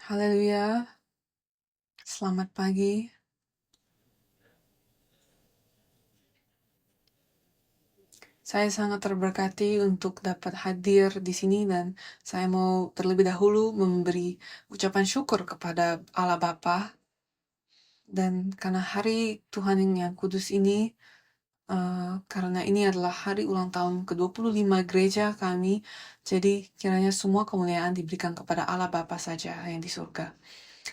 Haleluya, selamat pagi. Saya sangat terberkati untuk dapat hadir di sini dan saya mau terlebih dahulu memberi ucapan syukur kepada Allah Bapa dan karena hari Tuhan yang kudus ini, karena ini adalah hari ulang tahun ke-25 gereja kami, jadi kiranya semua kemuliaan diberikan kepada Allah Bapa saja yang di surga.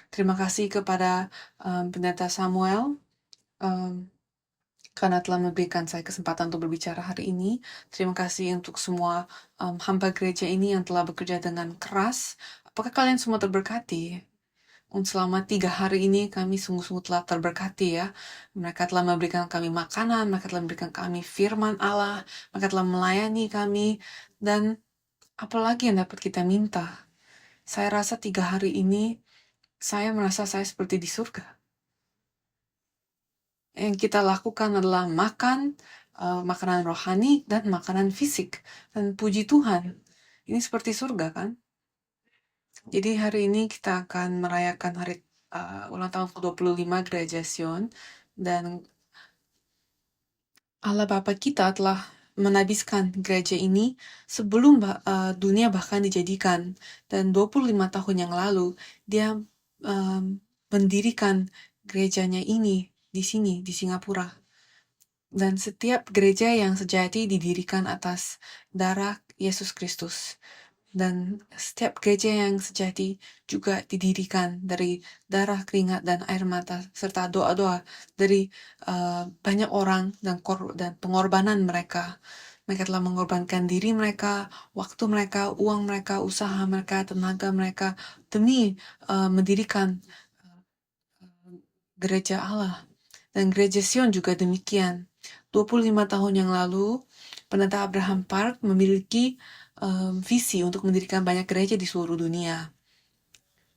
Terima kasih kepada Pendeta Samuel, karena telah memberikan saya kesempatan untuk berbicara hari ini. Terima kasih untuk semua hamba gereja ini yang telah bekerja dengan keras. Apakah kalian semua terberkati? Selama 3 hari ini kami sungguh-sungguh telah terberkati ya. Mereka telah memberikan kami makanan, mereka telah memberikan kami firman Allah, mereka telah melayani kami, dan apalagi yang dapat kita minta. Saya rasa 3 hari ini, saya merasa saya seperti di surga. Yang kita lakukan adalah makan makanan rohani dan makanan fisik. Dan puji Tuhan, ini seperti surga kan? Jadi hari ini kita akan merayakan hari ulang tahun ke-25 Gereja Sion. Dan Allah Bapa kita telah menabiskan gereja ini sebelum dunia bahkan dijadikan. Dan 25 tahun yang lalu, dia mendirikan gerejanya ini di sini, di Singapura. Dan setiap gereja yang sejati didirikan atas darah Yesus Kristus. Dan setiap gereja yang sejati juga didirikan dari darah, keringat, dan air mata, serta doa-doa dari banyak orang dan pengorbanan mereka. Mereka telah mengorbankan diri mereka, waktu mereka, uang mereka, usaha mereka, tenaga mereka, demi mendirikan gereja Allah. Dan gereja Sion juga demikian. 25 tahun yang lalu, Pendeta Abraham Park memiliki visi untuk mendirikan banyak gereja di seluruh dunia.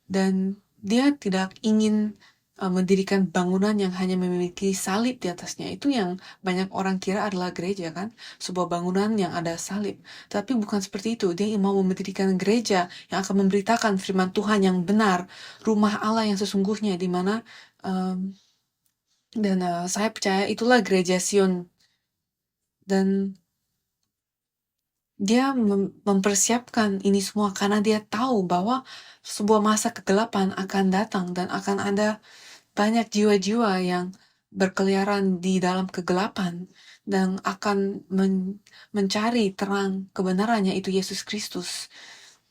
Dan dia tidak ingin mendirikan bangunan yang hanya memiliki salib di atasnya. Itu yang banyak orang kira adalah gereja kan, sebuah bangunan yang ada salib. Tapi bukan seperti itu. Dia mau mendirikan gereja yang akan memberitakan firman Tuhan yang benar, rumah Allah yang sesungguhnya, di mana dan saya percaya itulah gereja Sion. Dan dia mempersiapkan ini semua karena dia tahu bahwa sebuah masa kegelapan akan datang dan akan ada banyak jiwa-jiwa yang berkeliaran di dalam kegelapan dan akan mencari terang kebenarannya, itu Yesus Kristus.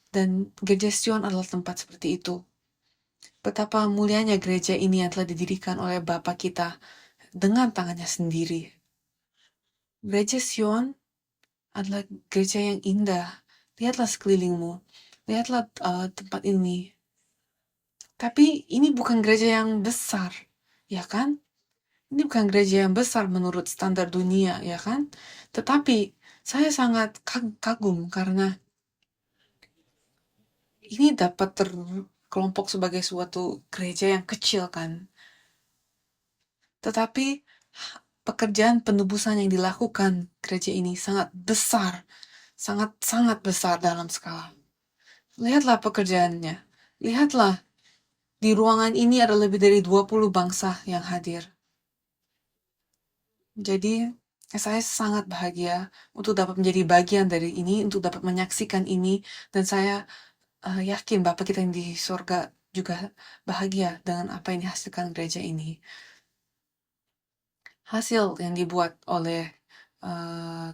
Dan gereja Sion adalah tempat seperti itu. Betapa mulianya gereja ini yang telah didirikan oleh Bapa kita dengan tangannya sendiri. Gereja Sion adalah gereja yang indah. Lihatlah sekelilingmu. Lihatlah tempat ini. Tapi ini bukan gereja yang besar, ya kan? Ini bukan gereja yang besar menurut standar dunia, ya kan? Tetapi saya sangat kagum karena ini dapat terkelompok sebagai suatu gereja yang kecil kan. Tetapi pekerjaan penebusan yang dilakukan gereja ini sangat besar, sangat-sangat besar dalam skala. Lihatlah pekerjaannya. Lihatlah, di ruangan ini ada lebih dari 20 bangsa yang hadir. Jadi, saya sangat bahagia untuk dapat menjadi bagian dari ini, untuk dapat menyaksikan ini, dan saya yakin Bapak kita yang di surga juga bahagia dengan apa yang dihasilkan gereja ini. Hasil yang dibuat oleh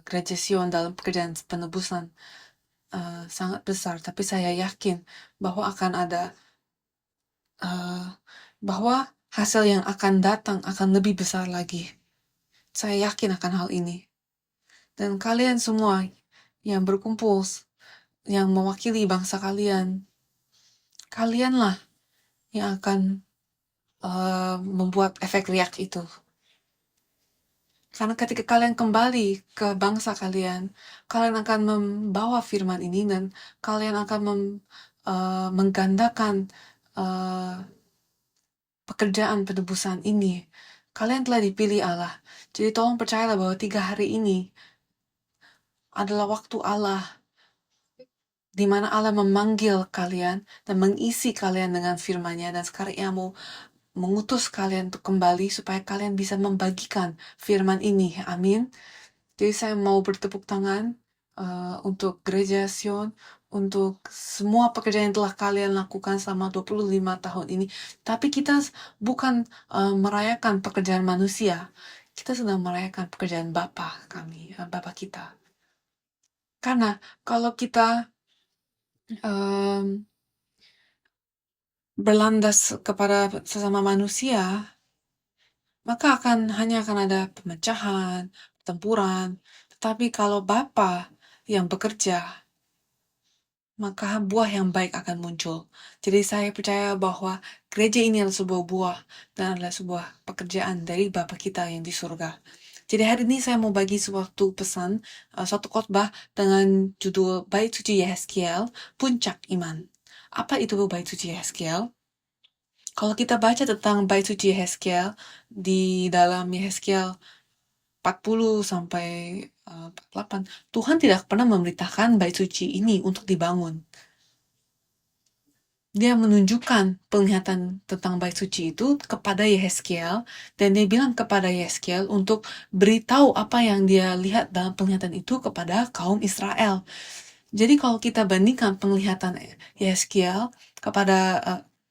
gereja Sion dalam pekerjaan penebusan sangat besar, tapi saya yakin bahwa akan ada bahwa hasil yang akan datang akan lebih besar lagi. Saya yakin akan hal ini. Dan kalian semua yang berkumpul, yang mewakili bangsa kalian, kalianlah yang akan membuat efek riak itu. Karena ketika kalian kembali ke bangsa kalian, kalian akan membawa firman ini dan kalian akan menggandakan pekerjaan penebusan ini. Kalian telah dipilih Allah. Jadi tolong percayalah bahwa 3 hari ini adalah waktu Allah di mana Allah memanggil kalian dan mengisi kalian dengan firman-Nya, dan sekarang Ia mau mengutus kalian untuk kembali supaya kalian bisa membagikan firman ini. Amin. Jadi saya mau bertepuk tangan untuk Gereja Sion, untuk semua pekerjaan yang telah kalian lakukan selama 25 tahun ini. Tapi kita bukan merayakan pekerjaan manusia. Kita sedang merayakan pekerjaan Bapa kami, Bapa kita. Karena kalau kita berlandas kepada sesama manusia, maka hanya akan ada pemecahan, pertempuran. Tetapi kalau Bapa yang bekerja, maka buah yang baik akan muncul. Jadi saya percaya bahwa gereja ini adalah sebuah buah dan adalah sebuah pekerjaan dari Bapa kita yang di surga. Jadi hari ini saya mau bagi suatu pesan, suatu khotbah dengan judul Bait Suci Yehezkiel, Puncak Iman. Apa itu Bait Suci Yehezkiel? Kalau kita baca tentang Bait Suci Yehezkiel di dalam Yehezkiel 40 sampai 48, Tuhan tidak pernah memerintahkan bait suci ini untuk dibangun. Dia menunjukkan penglihatan tentang bait suci itu kepada Yehezkiel, dan dia bilang kepada Yehezkiel untuk beritahu apa yang dia lihat dalam penglihatan itu kepada kaum Israel. Jadi kalau kita bandingkan penglihatan Yehezkiel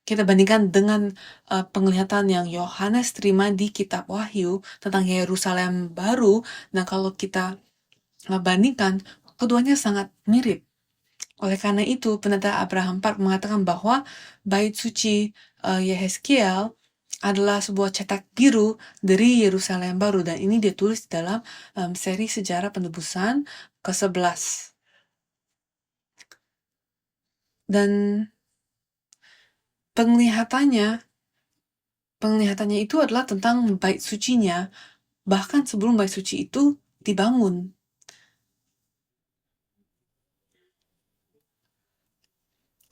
kita bandingkan dengan penglihatan yang Yohanes terima di kitab Wahyu tentang Yerusalem baru, nah kalau kita bandingkan, keduanya sangat mirip. Oleh karena itu, pendeta Abraham Park mengatakan bahwa bait suci Yehezkiel adalah sebuah cetak biru dari Yerusalem baru, dan ini ditulis dalam seri sejarah penebusan ke-11. Dan penglihatannya itu adalah tentang bait sucinya, bahkan sebelum bait suci itu dibangun.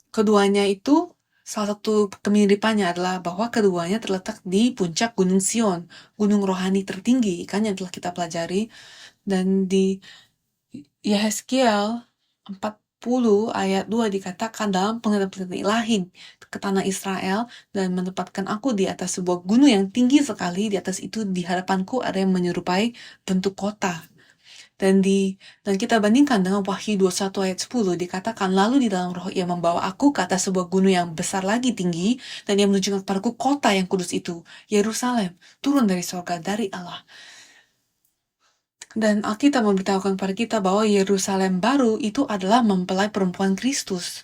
Keduanya itu, salah satu kemiripannya adalah bahwa keduanya terletak di puncak Gunung Sion, gunung rohani tertinggi, kan yang telah kita pelajari. Dan di Yehezkiel 40 ayat 2 dikatakan dalam penglihatan ilahi ke tanah Israel dan menempatkan aku di atas sebuah gunung yang tinggi sekali. Di atas itu di hadapanku ada yang menyerupai bentuk kota. Dan kita bandingkan dengan Wahyu 21 ayat 10, dikatakan, lalu di dalam roh ia membawa aku ke atas sebuah gunung yang besar lagi tinggi, dan ia menunjukkan kepadaku kota yang kudus itu, Yerusalem, turun dari surga, dari Allah. Dan Alkitab memberitahukan kepada kita bahwa Yerusalem baru itu adalah mempelai perempuan Kristus.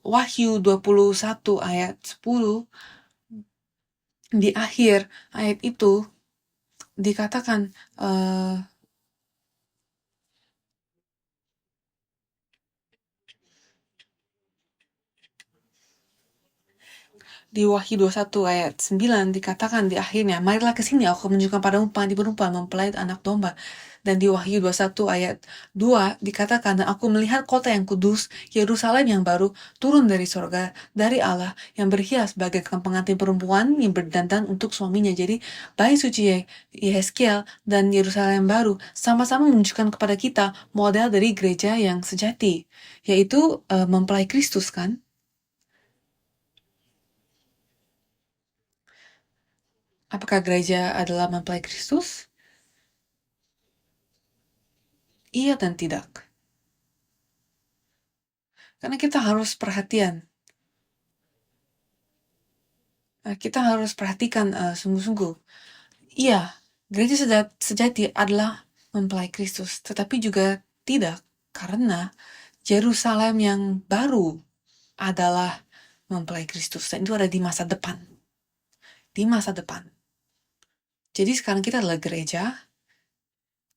Wahyu 21 ayat 10, di akhir ayat itu dikatakan, di Wahyu 21 ayat 9 dikatakan di akhirnya, marilah ke sini, aku menunjukkan padamu pengantin-perempuan mempelai anak domba. Dan di Wahyu 21 ayat 2 dikatakan, dan aku melihat kota yang kudus, Yerusalem yang baru, turun dari surga, dari Allah, yang berhias bagaikan pengantin perempuan yang berdandan untuk suaminya. Jadi, bait suci Yehezkiel dan Yerusalem baru sama-sama menunjukkan kepada kita model dari gereja yang sejati, yaitu mempelai Kristus, kan? Apakah gereja adalah mempelai Kristus? Iya dan tidak. Karena kita harus perhatian. Kita harus perhatikan sungguh-sungguh. Iya, gereja sejati adalah mempelai Kristus. Tetapi juga tidak. Karena Yerusalem yang baru adalah mempelai Kristus. Dan itu ada di masa depan. Di masa depan. Jadi sekarang kita adalah gereja.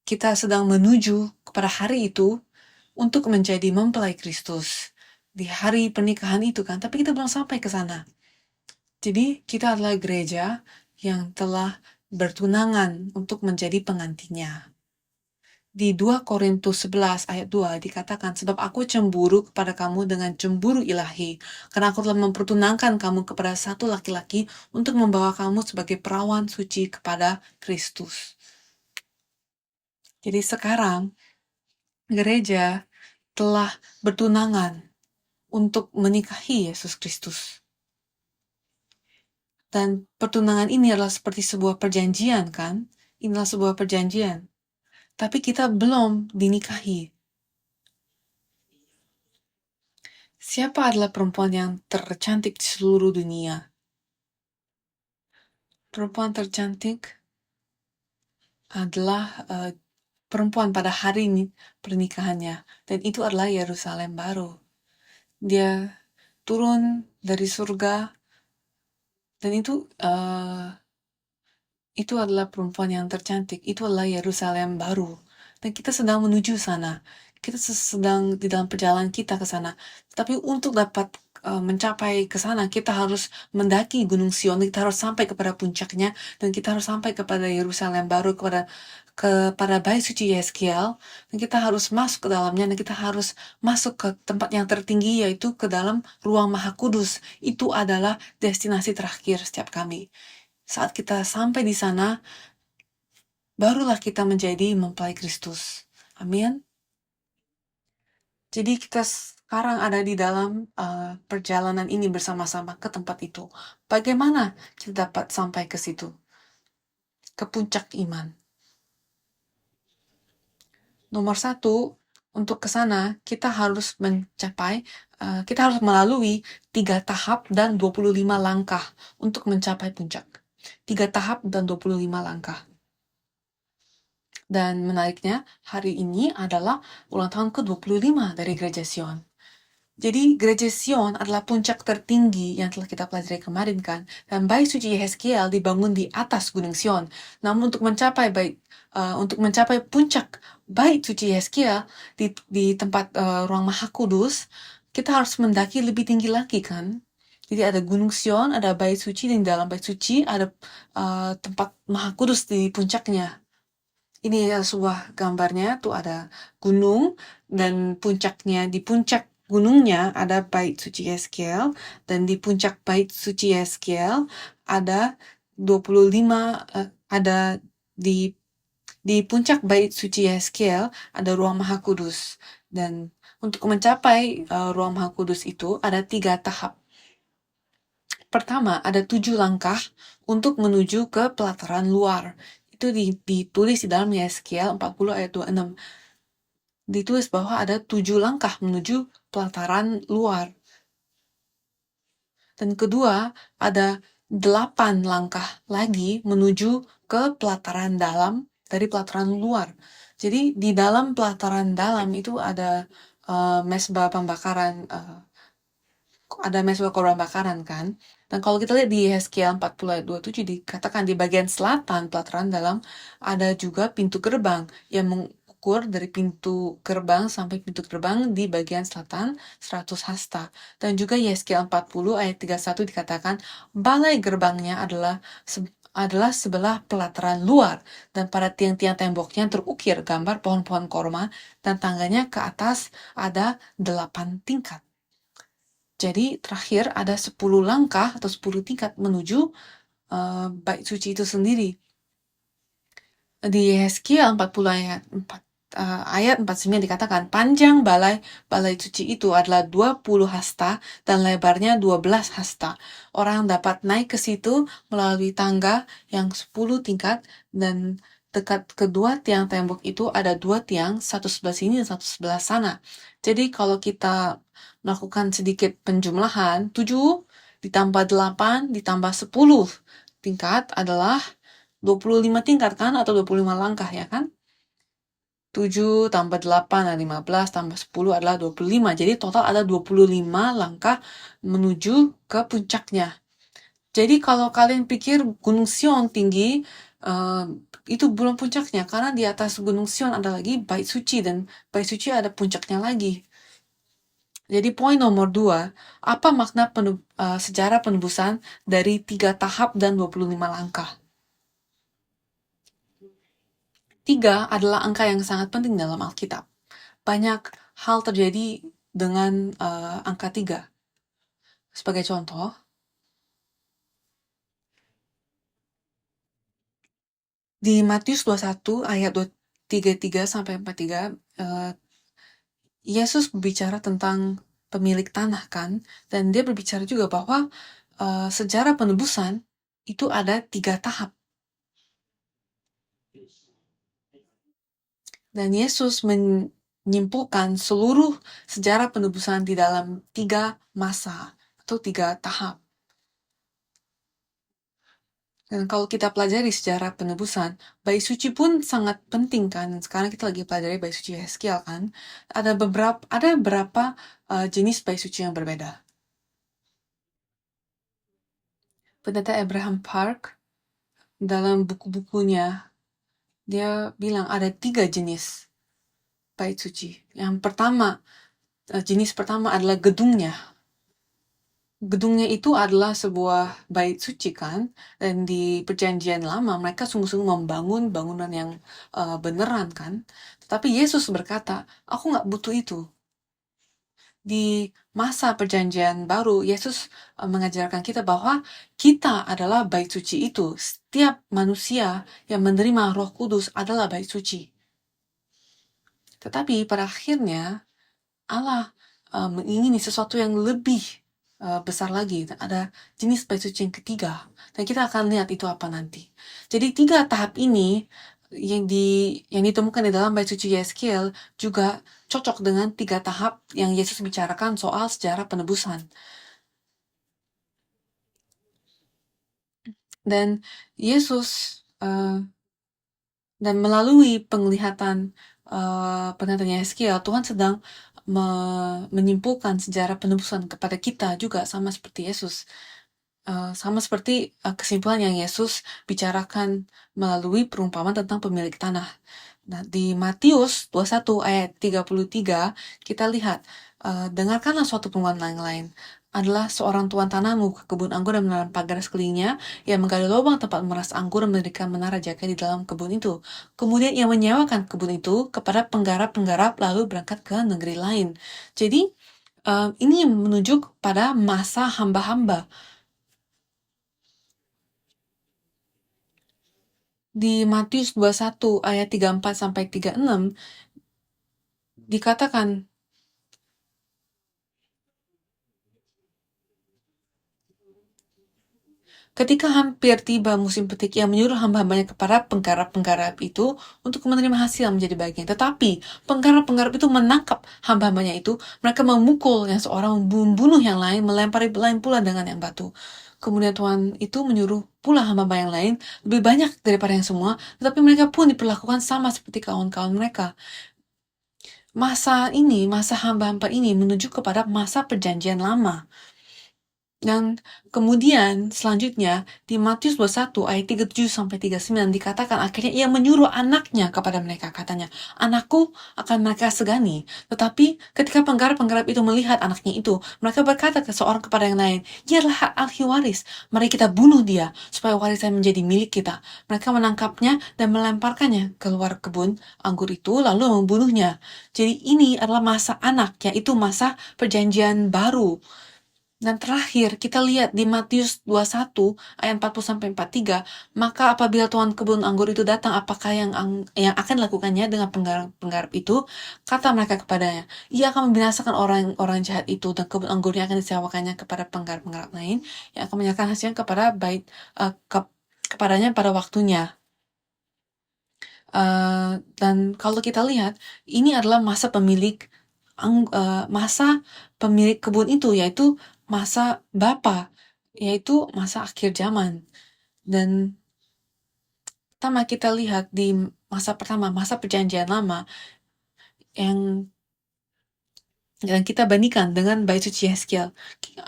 Kita sedang menuju kepada hari itu untuk menjadi mempelai Kristus di hari pernikahan itu, kan, tapi kita belum sampai ke sana. Jadi kita adalah gereja yang telah bertunangan untuk menjadi pengantinnya. Di 2 Korintus 11 ayat 2 dikatakan, sebab aku cemburu kepada kamu dengan cemburu ilahi, karena aku telah mempertunangkan kamu kepada satu laki-laki untuk membawa kamu sebagai perawan suci kepada Kristus. Jadi sekarang gereja telah bertunangan untuk menikahi Yesus Kristus. Dan pertunangan ini adalah seperti sebuah perjanjian, kan? Inilah sebuah perjanjian. Tapi kita belum dinikahi. Siapa adalah perempuan yang tercantik di seluruh dunia? Perempuan tercantik adalah perempuan pada hari ini pernikahannya. Dan itu adalah Yerusalem baru. Dia turun dari surga dan itu adalah perempuan yang tercantik. Itu adalah Yerusalem baru. Dan kita sedang menuju sana. Kita sedang di dalam perjalanan kita ke sana. Tapi untuk dapat mencapai ke sana, kita harus mendaki Gunung Sion. Kita harus sampai kepada puncaknya. Dan kita harus sampai kepada Yerusalem baru, kepada bait suci Yeskiel. Dan kita harus masuk ke dalamnya. Dan kita harus masuk ke tempat yang tertinggi, yaitu ke dalam ruang Maha Kudus. Itu adalah destinasi terakhir setiap kami. Saat kita sampai di sana, barulah kita menjadi mempelai Kristus. Amin. Jadi kita sekarang ada di dalam perjalanan ini bersama-sama ke tempat itu. Bagaimana kita dapat sampai ke situ? Ke puncak iman. Nomor 1, untuk ke sana kita harus kita harus melalui 3 tahap dan 25 langkah untuk mencapai puncak. 3 tahap dan 25 langkah. Dan menariknya, hari ini adalah ulang tahun ke-25 dari Gereja Sion. Jadi Gereja Sion adalah puncak tertinggi yang telah kita pelajari kemarin, kan. Dan bait suci Yeskiel dibangun di atas Gunung Sion. Namun untuk mencapai puncak bait suci Yeskiel di tempat ruang Maha Kudus, kita harus mendaki lebih tinggi lagi, kan. Jadi ada Gunung Sion, ada bait suci, dan di dalam bait suci ada tempat Maha Kudus di puncaknya. Ini adalah sebuah gambarnya, tuh ada gunung, dan di puncak gunungnya ada bait suci Yeskiel, dan di puncak bait suci Yeskiel ada 25, di puncak bait suci Yeskiel ada ruang Maha Kudus. Dan untuk mencapai ruang Maha Kudus itu ada 3 tahap. Pertama, ada 7 langkah untuk menuju ke pelataran luar. Itu ditulis di dalam Yeskiel 40 ayat 26. Ditulis bahwa ada 7 langkah menuju pelataran luar. Dan kedua, ada 8 langkah lagi menuju ke pelataran dalam dari pelataran luar. Jadi di dalam pelataran dalam itu ada mesbah pembakaran, ada mesbah korban bakaran, kan. Dan kalau kita lihat di Yeskiel 40 ayat 27 dikatakan di bagian selatan pelataran dalam ada juga pintu gerbang yang mengukur dari pintu gerbang sampai pintu gerbang di bagian selatan 100 hasta. Dan juga Yeskiel 40 ayat 31 dikatakan balai gerbangnya adalah sebelah pelataran luar, dan pada tiang-tiang temboknya terukir gambar pohon-pohon korma, dan tangganya ke atas ada 8 tingkat. Jadi terakhir ada 10 langkah atau 10 tingkat menuju bait suci itu sendiri. Di Yeskiel 40 ayat 49 dikatakan panjang balai suci itu adalah 20 hasta dan lebarnya 12 hasta. Orang dapat naik ke situ melalui tangga yang 10 tingkat, dan dekat kedua tiang tembok itu ada 2 tiang, satu sebelah sini dan satu sebelah sana. Jadi kalau kita melakukan sedikit penjumlahan, 7 ditambah 8 ditambah 10 tingkat adalah 25 tingkat, kan, atau 25 langkah, ya kan? 7 tambah 8 adalah 15, tambah 10 adalah 25. Jadi total ada 25 langkah menuju ke puncaknya. Jadi kalau kalian pikir Gunung Sion tinggi, itu belum puncaknya, karena di atas Gunung Sion ada lagi bait suci, dan bait suci ada puncaknya lagi. Jadi poin nomor 2, apa makna sejarah penebusan dari 3 tahap dan 25 langkah? 3 adalah angka yang sangat penting dalam Alkitab. Banyak hal terjadi dengan angka 3. Sebagai contoh, di Matius 21 ayat 33 sampai 43, Yesus berbicara tentang pemilik tanah kan, dan dia berbicara juga bahwa sejarah penebusan itu ada 3 tahap. Dan Yesus menyimpulkan seluruh sejarah penebusan di dalam 3 masa atau 3 tahap. Dan kalau kita pelajari sejarah penebusan, bait suci pun sangat penting kan. Dan sekarang kita lagi pelajari bait suci Yeskiel kan. Ada beberapa jenis bait suci yang berbeda. Pendeta Abraham Park dalam buku-bukunya dia bilang ada 3 jenis bait suci. Yang pertama, jenis pertama adalah gedungnya. Gedungnya itu adalah sebuah bait suci kan, dan di perjanjian lama mereka sungguh-sungguh membangun bangunan yang beneran kan. Tetapi Yesus berkata, aku nggak butuh itu. Di masa perjanjian baru, Yesus mengajarkan kita bahwa kita adalah bait suci itu. Setiap manusia yang menerima Roh Kudus adalah bait suci. Tetapi pada akhirnya Allah mengingini sesuatu yang lebih besar lagi. Ada jenis bait suci yang ketiga. Dan kita akan lihat itu apa nanti. Jadi 3 tahap ini yang ditemukan di dalam bait suci Yeskiel juga cocok dengan 3 tahap yang Yesus bicarakan soal sejarah penebusan. Dan Yesus dan melalui penglihatan penglihatan Yeskiel, Tuhan sedang menyimpulkan sejarah penebusan kepada kita juga sama seperti Yesus. Sama seperti kesimpulan yang Yesus bicarakan melalui perumpamaan tentang pemilik tanah. Nah, di Matius 21 ayat 33, kita lihat, dengarkanlah suatu perumpamaan yang lain. Adalah seorang tuan tanah membuka kebun anggur dan menanam pagar sekelilingnya. Ia menggali lubang tempat memeras anggur dan mendirikan menara jaga di dalam kebun itu. Kemudian ia menyewakan kebun itu kepada penggarap-penggarap lalu berangkat ke negeri lain. Jadi, ini menunjuk pada masa hamba-hamba. Di Matius 21 ayat 34 sampai 36 dikatakan, ketika hampir tiba musim petik, ia menyuruh hamba-hambanya kepada penggarap-penggarap itu untuk menerima hasil menjadi bagian. Tetapi penggarap-penggarap itu menangkap hamba-hambanya itu, mereka memukul yang seorang, membunuh yang lain, melempari lain pula dengan yang batu. Kemudian Tuhan itu menyuruh pula hamba-hamba yang lain, lebih banyak daripada yang semua, tetapi mereka pun diperlakukan sama seperti kawan-kawan mereka. Masa hamba-hamba ini menuju kepada masa perjanjian lama. Dan kemudian selanjutnya di Matius 21 ayat 37 sampai 39 dikatakan akhirnya ia menyuruh anaknya kepada mereka, katanya, anakku akan mereka segani. Tetapi ketika penggarap-penggarap itu melihat anaknya itu, mereka berkata ke seorang kepada yang lain, dia adalah ahli waris, mari kita bunuh dia supaya warisan menjadi milik kita. Mereka menangkapnya dan melemparkannya keluar kebun anggur itu lalu membunuhnya. Jadi ini adalah masa anak, yaitu masa perjanjian baru. Dan terakhir, kita lihat di Matius 21 ayat 40-43, maka apabila tuan kebun anggur itu datang, apakah yang akan dilakukannya dengan penggarap itu? Kata mereka kepadanya, ia akan membinasakan orang-orang jahat itu, dan kebun anggurnya akan disewakannya kepada penggarap-penggarap lain, yang akan menyerahkan hasilnya kepada kepadanya pada waktunya. Dan kalau kita lihat, ini adalah masa pemilik kebun itu, yaitu masa Bapa, yaitu masa akhir zaman. Dan pertama kita lihat di masa pertama, masa perjanjian lama, yang kita bandingkan dengan bait suci Yeskiel.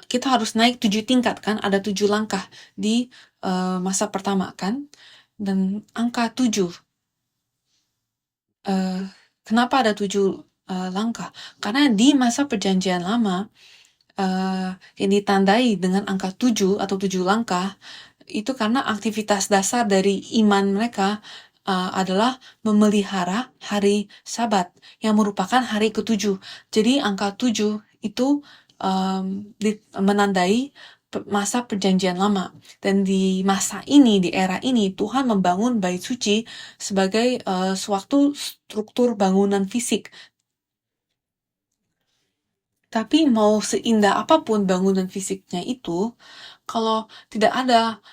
Kita harus naik 7 tingkat kan, ada 7 langkah di masa pertama kan. Dan angka 7, kenapa ada 7 langkah? Karena di masa perjanjian lama, yang ditandai dengan angka 7 atau 7 langkah, itu karena aktivitas dasar dari iman mereka adalah memelihara hari Sabat, yang merupakan hari ke-7. Jadi angka 7 itu menandai masa perjanjian lama. Dan di masa ini, di era ini, Tuhan membangun bait suci sebagai suatu struktur bangunan fisik. Tapi mau seindah apapun bangunan fisiknya itu, kalau tidak ada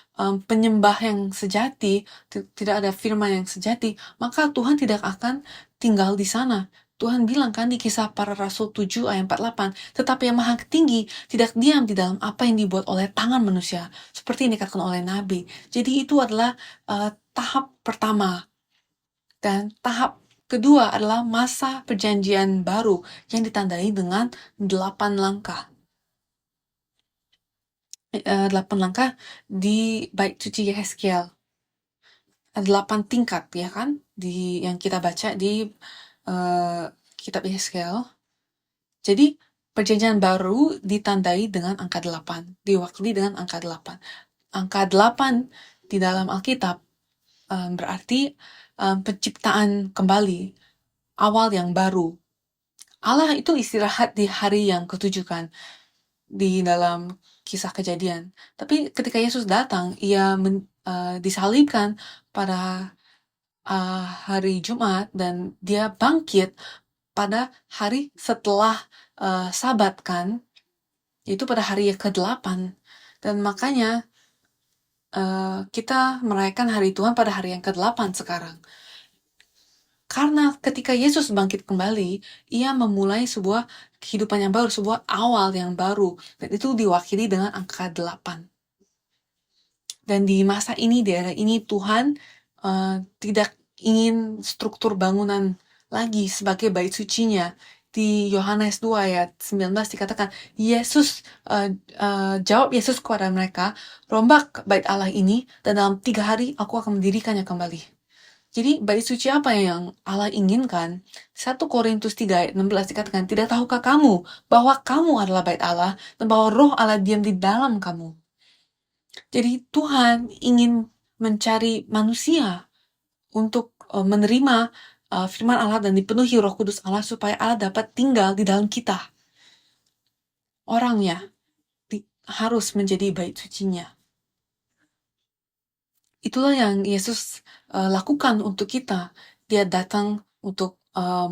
penyembah yang sejati, tidak ada firman yang sejati, maka Tuhan tidak akan tinggal di sana. Tuhan bilang kan di Kisah Para Rasul 7 ayat 48, tetapi yang Maha Tinggi tidak diam di dalam apa yang dibuat oleh tangan manusia, seperti yang dikatakan oleh Nabi. Jadi itu adalah tahap pertama. Dan tahap kedua adalah masa perjanjian baru yang ditandai dengan 8 langkah. 8 langkah di Bait Suci Yehezkiel. 8 tingkat, ya kan? Yang kita baca di kitab Yehezkiel. Jadi, perjanjian baru ditandai dengan angka 8. Diwakili dengan angka 8. Angka 8 di dalam Alkitab berarti penciptaan kembali, awal yang baru. Allah itu istirahat di hari yang ketujuh kan, di dalam Kisah Kejadian. Tapi ketika Yesus datang, ia disalibkan pada hari Jumat dan dia bangkit pada hari setelah Sabat kan, yaitu pada hari ke-8. Dan makanya kita merayakan hari Tuhan pada hari yang ke-8 sekarang. Karena ketika Yesus bangkit kembali, ia memulai sebuah kehidupan yang baru, sebuah awal yang baru. Dan itu diwakili dengan angka 8. Dan di masa ini, di era ini, Tuhan tidak ingin struktur bangunan lagi sebagai bait sucinya. Di Yohanes 2 ayat 19 dikatakan, jawab Yesus kepada mereka, rombak bait Allah ini, dan dalam 3 hari aku akan mendirikannya kembali. Jadi bait suci apa yang Allah inginkan? 1 Korintus 3 ayat 16 dikatakan, tidak tahukah kamu bahwa kamu adalah bait Allah dan bahwa roh Allah diam di dalam kamu? Jadi Tuhan ingin mencari manusia untuk menerima firman Allah dan dipenuhi Roh Kudus Allah supaya Allah dapat tinggal di dalam kita. Orangnya harus menjadi bait sucinya. Itulah yang Yesus lakukan untuk kita. Dia datang untuk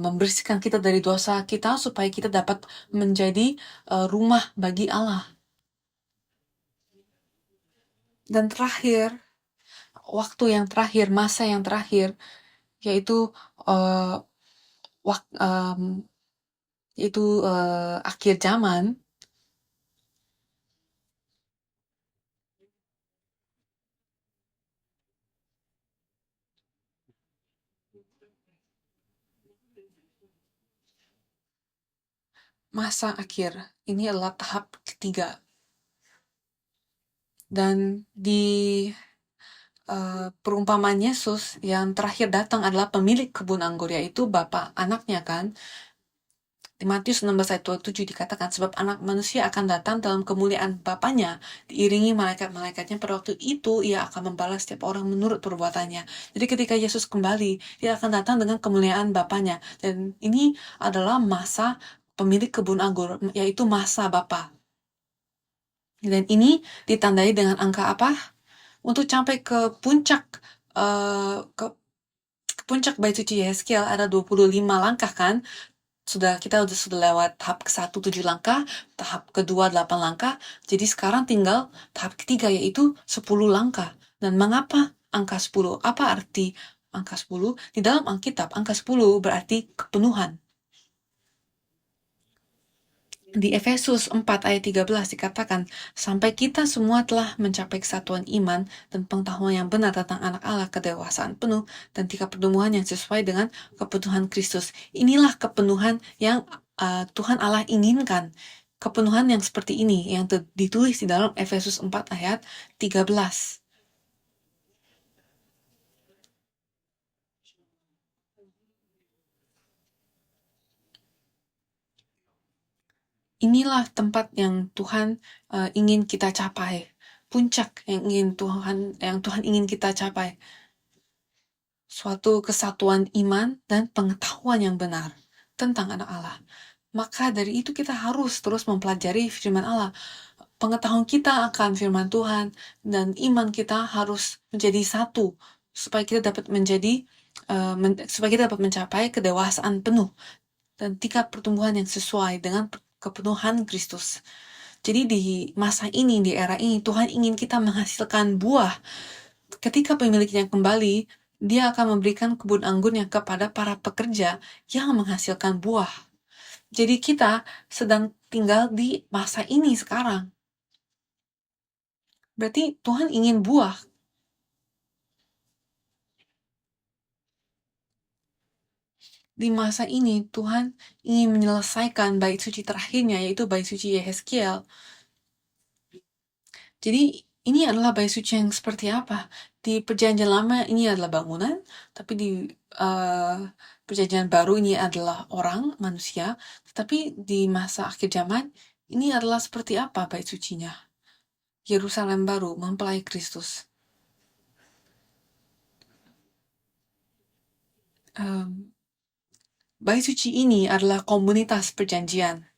membersihkan kita dari dosa kita supaya kita dapat menjadi rumah bagi Allah. Dan terakhir, waktu yang terakhir, masa yang terakhir, yaitu akhir zaman. Masa akhir ini adalah tahap ketiga. Dan di perumpamaan Yesus yang terakhir datang adalah pemilik kebun anggur, yaitu bapak anaknya kan. Di Matius 16 ayat 27 dikatakan, sebab anak manusia akan datang dalam kemuliaan Bapanya, diiringi malaikat-malaikatnya. Pada waktu itu ia akan membalas setiap orang menurut perbuatannya. Jadi ketika Yesus kembali, dia akan datang dengan kemuliaan Bapanya. Dan ini adalah masa pemilik kebun anggur, yaitu masa Bapa. Dan ini ditandai dengan angka apa? Untuk sampai ke puncak puncak bait suci Yehezkiel ada 25 langkah kan? Kita sudah lewat tahap ke-1 7 langkah, tahap kedua 8 langkah. Jadi sekarang tinggal tahap ketiga, yaitu 10 langkah. Dan mengapa angka 10? Apa arti angka 10? Di dalam Alkitab, angka 10 berarti kepenuhan. Di Efesus 4 ayat 13 dikatakan, sampai kita semua telah mencapai kesatuan iman dan pengetahuan yang benar tentang anak Allah, kedewasaan penuh dan tingkat pertumbuhan yang sesuai dengan kepenuhan Kristus. Inilah kepenuhan yang Tuhan Allah inginkan. Kepenuhan yang seperti ini yang ditulis di dalam Efesus 4 ayat 13. Inilah tempat yang Tuhan ingin kita capai, puncak yang Tuhan ingin kita capai, suatu kesatuan iman dan pengetahuan yang benar tentang anak Allah. Maka dari itu kita harus terus mempelajari firman Allah. Pengetahuan kita akan firman Tuhan dan iman kita harus menjadi satu supaya kita dapat mencapai kedewasaan penuh dan tingkat pertumbuhan yang sesuai dengan kepenuhan Kristus. Jadi di masa ini, di era ini, Tuhan ingin kita menghasilkan buah. Ketika pemiliknya kembali, dia akan memberikan kebun anggurnya kepada para pekerja yang menghasilkan buah. Jadi kita sedang tinggal di masa ini sekarang. Berarti Tuhan ingin buah. Di masa ini, Tuhan ingin menyelesaikan bait suci terakhirnya, yaitu bait suci Yehezkiel. Jadi, ini adalah bait suci yang seperti apa? Di perjanjian lama ini adalah bangunan, tapi di perjanjian baru ini adalah orang, manusia. Tapi di masa akhir zaman, ini adalah seperti apa bait sucinya? Yerusalem baru mempelai Kristus. Bait suci ini adalah komunitas perjanjian.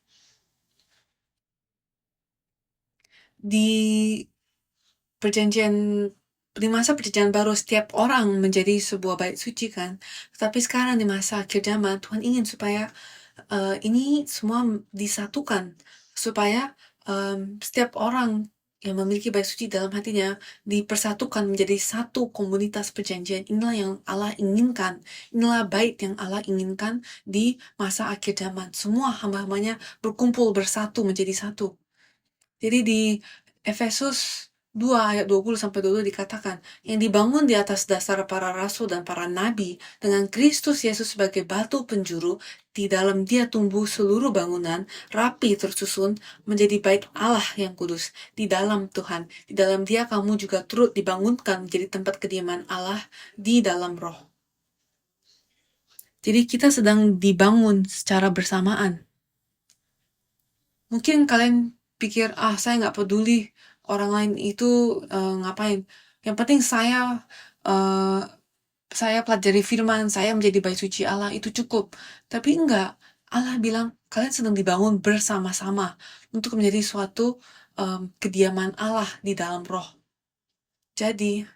Di masa perjanjian baru setiap orang menjadi sebuah bait suci kan. Tapi sekarang di masa akhir zaman Tuhan ingin supaya ini semua disatukan, supaya setiap orang yang memiliki bait suci dalam hatinya dipersatukan menjadi satu komunitas perjanjian. Inilah yang Allah inginkan. Inilah bait yang Allah inginkan di masa akhir zaman. Semua hamba-hambanya berkumpul bersatu menjadi satu. Jadi di Efesus 2 ayat 20-22 dikatakan, yang dibangun di atas dasar para rasul dan para nabi dengan Kristus Yesus sebagai batu penjuru, di dalam dia tumbuh seluruh bangunan, rapi tersusun, menjadi bait Allah yang kudus, di dalam Tuhan. Di dalam dia kamu juga turut dibangunkan menjadi tempat kediaman Allah di dalam roh. Jadi kita sedang dibangun secara bersamaan. Mungkin kalian pikir, saya nggak peduli orang lain itu ngapain. Yang penting saya pelajari firman, saya menjadi bait suci Allah, itu cukup. Tapi enggak, Allah bilang kalian sedang dibangun bersama-sama untuk menjadi suatu kediaman Allah di dalam roh. Jadi,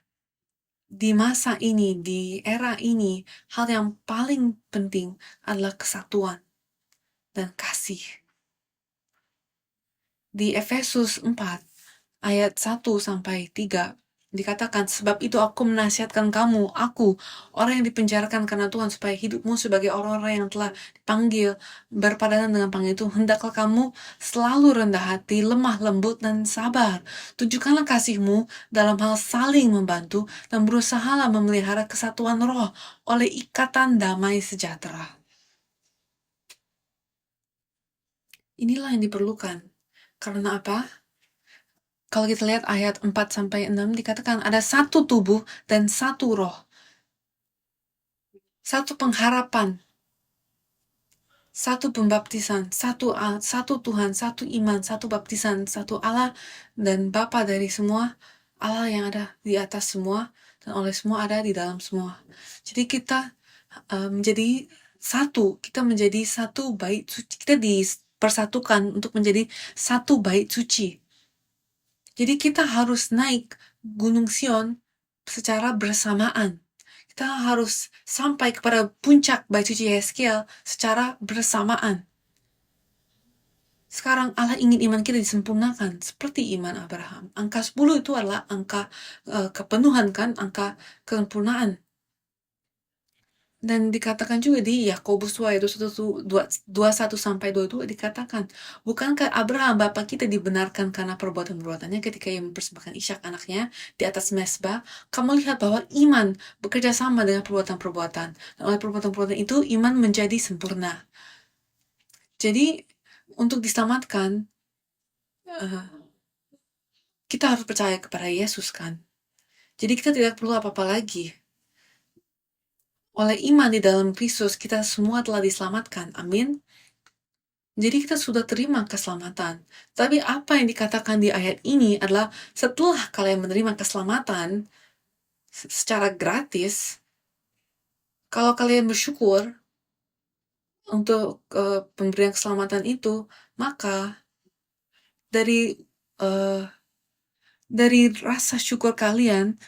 di masa ini, di era ini, hal yang paling penting adalah kesatuan dan kasih. Di Efesus 4 ayat 1-3 dikatakan, sebab itu aku menasihatkan kamu, aku, orang yang dipenjarakan karena Tuhan, supaya hidupmu sebagai orang-orang yang telah dipanggil berpadanan dengan panggilan itu, hendaklah kamu selalu rendah hati, lemah lembut, dan sabar. Tunjukkanlah kasihmu dalam hal saling membantu, dan berusahalah memelihara kesatuan roh oleh ikatan damai sejahtera. Inilah yang diperlukan. Karena apa? Kalau kita lihat ayat 4-6 dikatakan ada satu tubuh dan satu roh. Satu pengharapan. Satu pembaptisan. Satu Tuhan, satu iman, satu baptisan, satu Allah dan Bapa dari semua. Allah yang ada di atas semua dan oleh semua ada di dalam semua. Jadi kita menjadi satu. Kita menjadi satu bait suci. Kita dipersatukan untuk menjadi satu bait suci. Jadi kita harus naik Gunung Sion secara bersamaan. Kita harus sampai kepada puncak bait suci Yehezkiel secara bersamaan. Sekarang Allah ingin iman kita disempurnakan seperti iman Abraham. Angka 10 itu adalah angka kepenuhan kan, angka kesempurnaan. Dan dikatakan juga di Yakobus 2 ayat 21-22 dikatakan, bukankah Abraham bapa kita dibenarkan karena perbuatan-perbuatannya ketika ia mempersembahkan Ishak anaknya di atas mezbah? Kamu lihat bahwa iman bekerja sama dengan perbuatan-perbuatan. Dan oleh perbuatan-perbuatan itu iman menjadi sempurna. Jadi untuk diselamatkan kita harus percaya kepada Yesus kan. Jadi kita tidak perlu apa-apa lagi. Oleh iman di dalam Kristus, kita semua telah diselamatkan. Amin. Jadi kita sudah terima keselamatan. Tapi apa yang dikatakan di ayat ini adalah setelah kalian menerima keselamatan secara gratis, kalau kalian bersyukur untuk pemberian keselamatan itu, maka dari rasa syukur kalian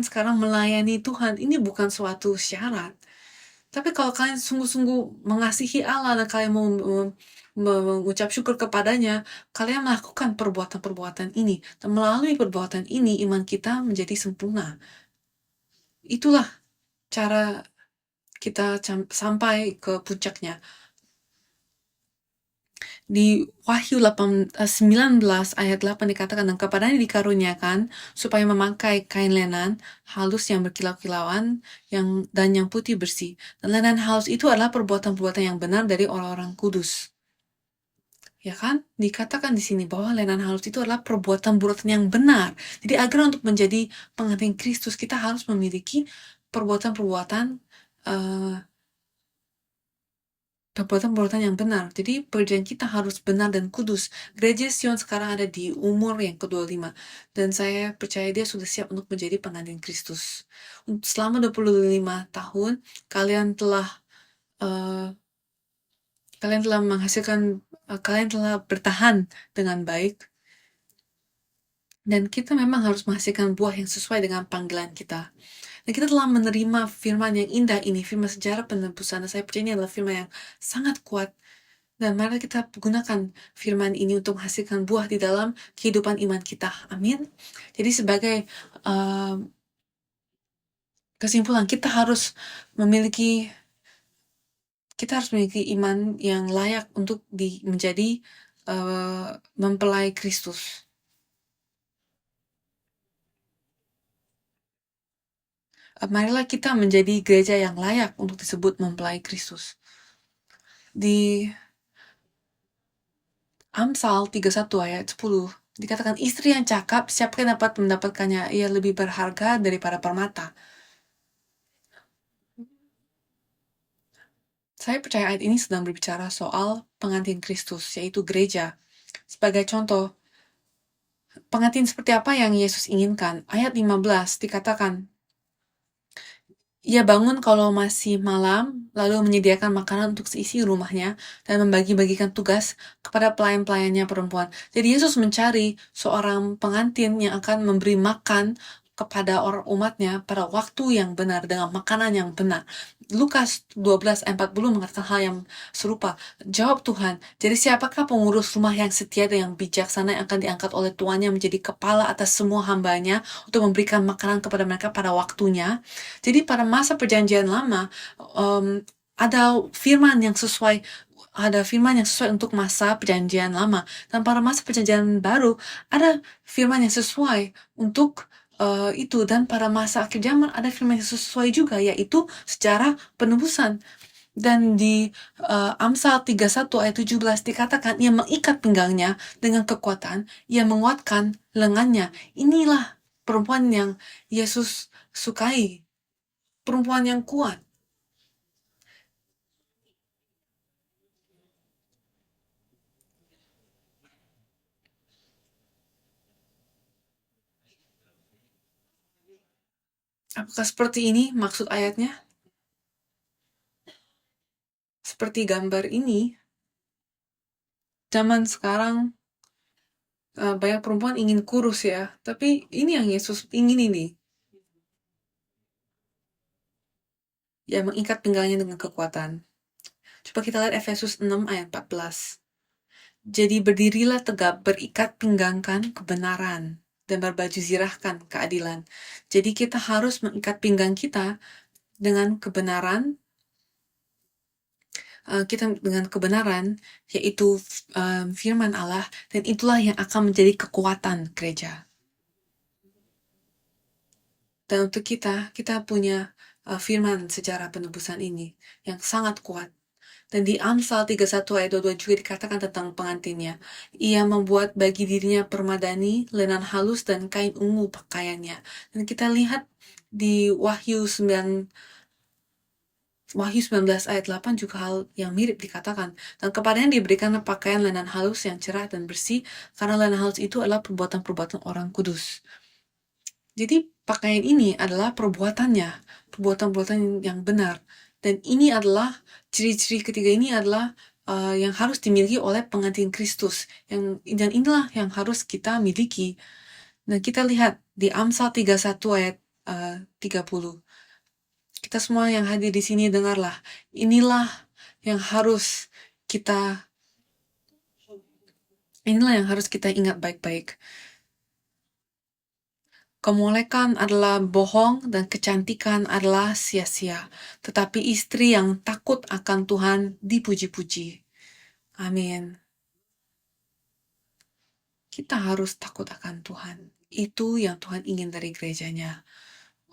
sekarang melayani Tuhan. Ini bukan suatu syarat. Tapi kalau kalian sungguh-sungguh mengasihi Allah dan kalian mau mengucap syukur kepadanya, kalian melakukan perbuatan-perbuatan ini. Dan melalui perbuatan ini, iman kita menjadi sempurna. Itulah cara kita sampai ke puncaknya. Di Wahyu 19 ayat 8 dikatakan, dan kepadanya dikaruniakan supaya memakai kain lenan halus yang berkilau-kilauan dan yang putih bersih. Dan lenan halus itu adalah perbuatan-perbuatan yang benar dari orang-orang kudus. Ya kan? Dikatakan di sini bahwa lenan halus itu adalah perbuatan-perbuatan yang benar. Jadi agar untuk menjadi pengantin Kristus, kita harus memiliki perbuatan-perbuatan perbuatan-perbuatan yang benar. Jadi pekerjaan kita harus benar dan kudus. Gereja Sion sekarang ada di umur yang ke-25. Dan saya percaya dia sudah siap untuk menjadi pengantin Kristus. Selama 25 tahun, kalian telah kalian telah bertahan dengan baik. Dan kita memang harus menghasilkan buah yang sesuai dengan panggilan kita. Dan kita telah menerima firman yang indah ini, firman sejarah penebusan. Dan saya percaya ini adalah firman yang sangat kuat. Dan mari kita gunakan firman ini untuk menghasilkan buah di dalam kehidupan iman kita. Amin. Jadi sebagai kesimpulan, kita harus memiliki iman yang layak untuk menjadi mempelai Kristus. Marilah kita menjadi gereja yang layak untuk disebut mempelai Kristus. Di Amsal 31 ayat 10 dikatakan, istri yang cakap siapa yang dapat mendapatkannya, ia lebih berharga daripada permata. Saya percaya ayat ini sedang berbicara soal pengantin Kristus, yaitu gereja. Sebagai contoh, pengantin seperti apa yang Yesus inginkan? Ayat 15 dikatakan, ia bangun kalau masih malam, lalu menyediakan makanan untuk seisi rumahnya, dan membagi-bagikan tugas kepada pelayan-pelayannya perempuan. Jadi Yesus mencari seorang pengantin yang akan memberi makan kepada orang umatnya pada waktu yang benar, dengan makanan yang benar. Lukas 12 ayat 40 mengatakan hal yang serupa. Jawab Tuhan, jadi siapakah pengurus rumah yang setia dan yang bijaksana yang akan diangkat oleh tuannya menjadi kepala atas semua hambanya untuk memberikan makanan kepada mereka pada waktunya? Jadi pada masa perjanjian lama, ada firman yang sesuai untuk masa perjanjian lama. Dan pada masa perjanjian baru, ada firman yang sesuai untuk itu. Dan pada masa akhir zaman ada firman yang sesuai juga, yaitu sejarah penebusan. Dan di Amsal 31 ayat 17 dikatakan, ia mengikat pinggangnya dengan kekuatan, ia menguatkan lengannya. Inilah perempuan yang Yesus sukai, perempuan yang kuat. Apakah seperti ini maksud ayatnya? Seperti gambar ini, zaman sekarang banyak perempuan ingin kurus ya, tapi ini yang Yesus ingin ini. Ya, mengikat pinggangnya dengan kekuatan. Coba kita lihat Efesus 6 ayat 14. Jadi berdirilah tegap, berikat pinggangkan kebenaran, dan berbaju zirahkan keadilan. Jadi kita harus mengikat pinggang kita dengan kebenaran, yaitu firman Allah, dan itulah yang akan menjadi kekuatan gereja. Dan untuk kita punya firman sejarah penebusan ini yang sangat kuat. Dan di Amsal 31 ayat 22 juga dikatakan tentang pengantinnya. Ia membuat bagi dirinya permadani, lenan halus, dan kain ungu pakaiannya. Dan kita lihat di Wahyu 19 ayat 8 juga hal yang mirip dikatakan. Dan kepadanya diberikan pakaian lenan halus yang cerah dan bersih, karena lenan halus itu adalah perbuatan-perbuatan orang kudus. Jadi pakaian ini adalah perbuatan-perbuatan yang benar. Dan ini adalah ciri-ciri ketiga ini adalah yang harus dimiliki oleh pengantin Kristus. Dan inilah yang harus kita miliki. Dan kita lihat di Amsal 31 ayat 30. Kita semua yang hadir di sini dengarlah. Inilah yang harus kita Inilah yang harus kita ingat baik-baik. Kemolekan adalah bohong dan kecantikan adalah sia-sia. Tetapi istri yang takut akan Tuhan dipuji-puji. Amin. Kita harus takut akan Tuhan. Itu yang Tuhan ingin dari gerejanya.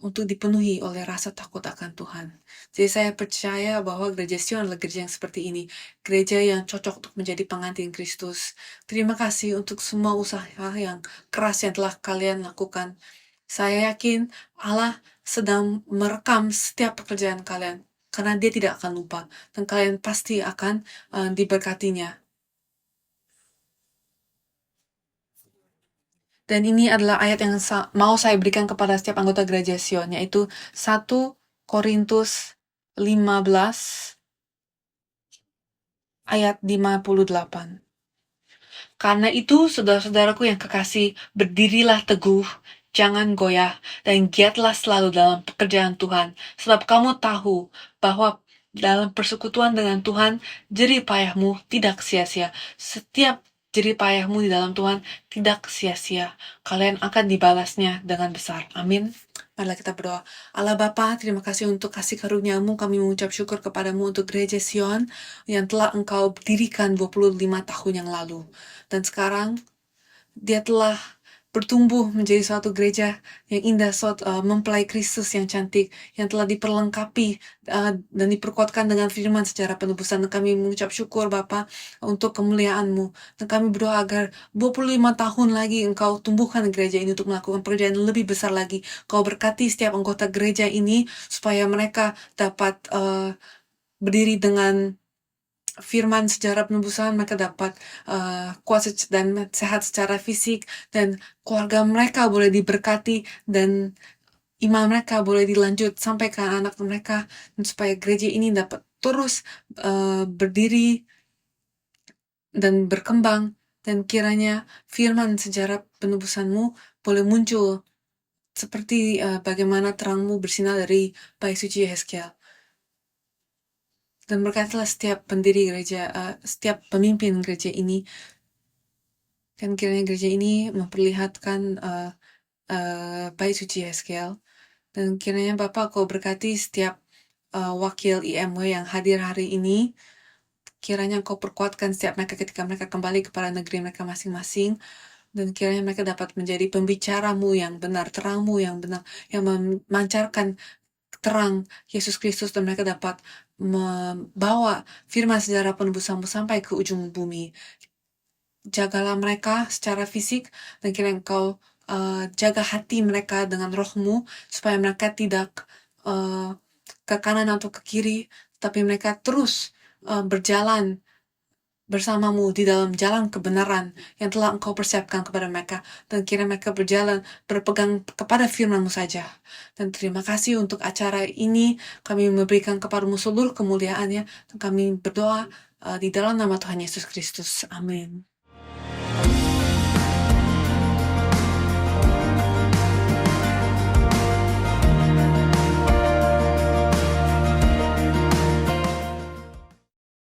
Untuk dipenuhi oleh rasa takut akan Tuhan. Jadi saya percaya bahwa gereja Sion adalah gereja yang seperti ini. Gereja yang cocok untuk menjadi pengantin Kristus. Terima kasih untuk semua usaha yang keras yang telah kalian lakukan. Saya yakin Allah sedang merekam setiap pekerjaan kalian. Karena dia tidak akan lupa. Dan kalian pasti akan diberkatinya. Dan ini adalah ayat yang mau saya berikan kepada setiap anggota gereja Sion, yaitu 1 Korintus 15 ayat 58. Karena itu, saudara-saudaraku yang kekasih, berdirilah teguh, jangan goyah, dan giatlah selalu dalam pekerjaan Tuhan. Sebab kamu tahu bahwa dalam persekutuan dengan Tuhan, jerih payahmu tidak sia-sia. Setiap jerih payahmu di dalam Tuhan tidak sia-sia. Kalian akan dibalasnya dengan besar. Amin. Marilah kita berdoa. Allah Bapa, terima kasih untuk kasih karunia-Mu. Kami mengucap syukur kepadamu untuk gereja Sion yang telah Engkau dirikan 25 tahun yang lalu. Dan sekarang dia telah bertumbuh menjadi suatu gereja yang indah, mempelai Kristus yang cantik, yang telah diperlengkapi dan diperkuatkan dengan firman secara penebusan. Dan kami mengucap syukur Bapa untuk kemuliaan-Mu. Dan kami berdoa agar 25 tahun lagi Engkau tumbuhkan gereja ini untuk melakukan pekerjaan yang lebih besar lagi. Kau berkati setiap anggota gereja ini supaya mereka dapat berdiri dengan firman secara penebusan, mereka dapat kuat dan sehat secara fisik, dan keluarga mereka boleh diberkati, dan iman mereka boleh dilanjut sampai ke anak mereka, dan supaya gereja ini dapat terus berdiri dan berkembang, dan kiranya firman sejarah penebusan-Mu boleh muncul seperti bagaimana terang-Mu bersinar dari bait suci Yehezkiel. Dan berkatilah setiap pendiri gereja, setiap pemimpin gereja ini, dan kiranya gereja ini memperlihatkan bait suci Yehezkiel. Dan kiranya Bapak Kau berkati setiap wakil IMW yang hadir hari ini. Kiranya Kau perkuatkan setiap mereka ketika mereka kembali kepada negeri mereka masing-masing. Dan kiranya mereka dapat menjadi pembicara-Mu yang benar, terang-Mu yang benar, yang memancarkan terang Yesus Kristus, dan mereka dapat membawa firman sejarah penebusan-Mu sampai ke ujung bumi. Jagalah mereka secara fisik, dan kiranya Engkau jaga hati mereka dengan roh-Mu, supaya mereka tidak ke kanan atau ke kiri, tapi mereka terus berjalan bersama-Mu di dalam jalan kebenaran yang telah Engkau persiapkan kepada mereka. Dan kiranya mereka berjalan berpegang kepada firman-Mu saja. Dan terima kasih untuk acara ini. Kami memberikan kepada-Mu seluruh kemuliaannya. Dan kami berdoa di dalam nama Tuhan Yesus Kristus. Amin.